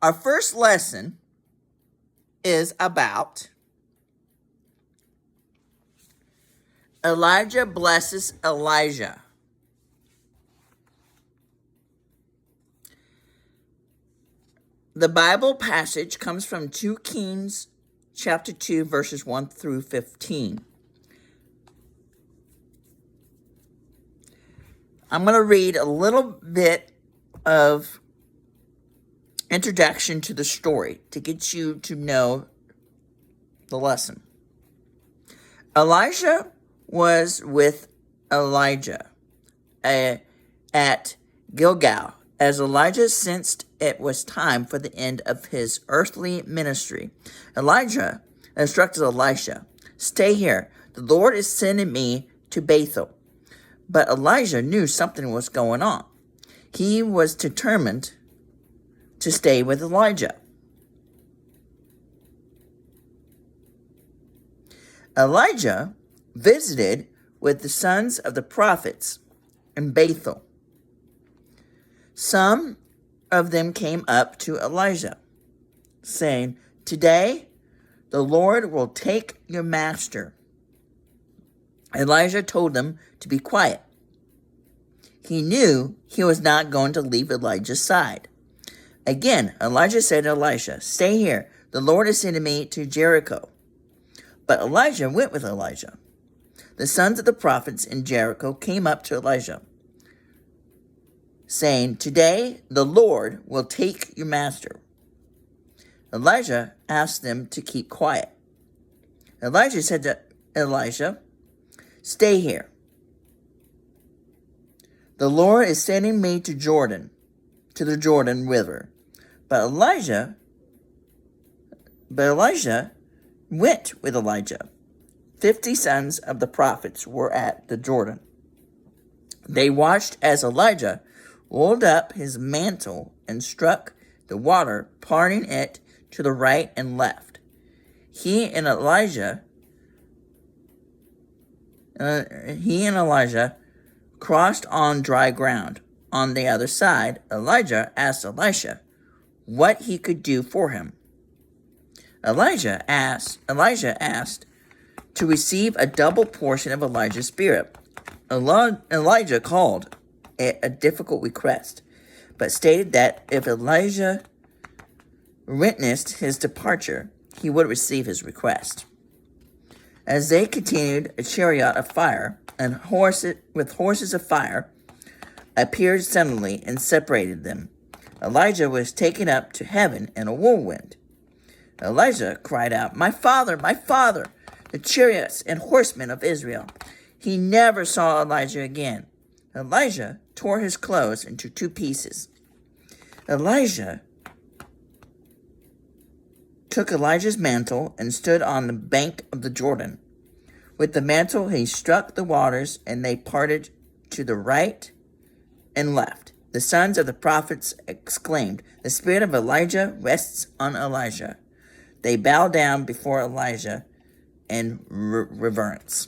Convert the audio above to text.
Our first lesson is about Elijah blesses Elijah. The Bible passage comes from 2 Kings chapter 2, verses 1 through 15. I'm going to read a little bit of introduction to the story to get you to know the lesson. Elijah was with Elijah at Gilgal as Elijah sensed it was time for the end of his earthly ministry. Elijah instructed Elisha, "Stay here. The Lord is sending me to Bethel." But Elijah knew something was going on. He was determined to stay with Elijah. Elijah visited with the sons of the prophets in Bethel. Some of them came up to Elijah, saying, "Today the Lord will take your master." Elijah told them to be quiet. He knew he was not going to leave Elijah's side. Again, Elijah said to Elisha, "Stay here. The Lord is sending me to Jericho." But Elijah went with Elijah. The sons of the prophets in Jericho came up to Elijah, saying, "Today the Lord will take your master." Elijah asked them to keep quiet. Elijah said to Elisha, "Stay here. The Lord is sending me to the Jordan River." But Elijah went with Elijah. 50 sons of the prophets were at the Jordan. They watched as Elijah rolled up his mantle and struck the water, parting it to the right and left. He and Elijah crossed on dry ground. On the other side, Elijah asked Elisha what he could do for him. Elijah asked to receive a double portion of Elijah's spirit. Elijah called it a difficult request, but stated that if Elijah witnessed his departure, he would receive his request. As they continued, a chariot of fire and horses of fire appeared suddenly and separated them. Elijah was taken up to heaven in a whirlwind. Elijah cried out, my father, the chariots and horsemen of Israel." He never saw Elijah again. Elijah tore his clothes into 2 pieces. Elijah took Elijah's mantle and stood on the bank of the Jordan. With the mantle he struck the waters, and they parted to the right and left. The sons of the prophets exclaimed, "The spirit of Elijah rests on Elijah." They bowed down before Elijah in reverence.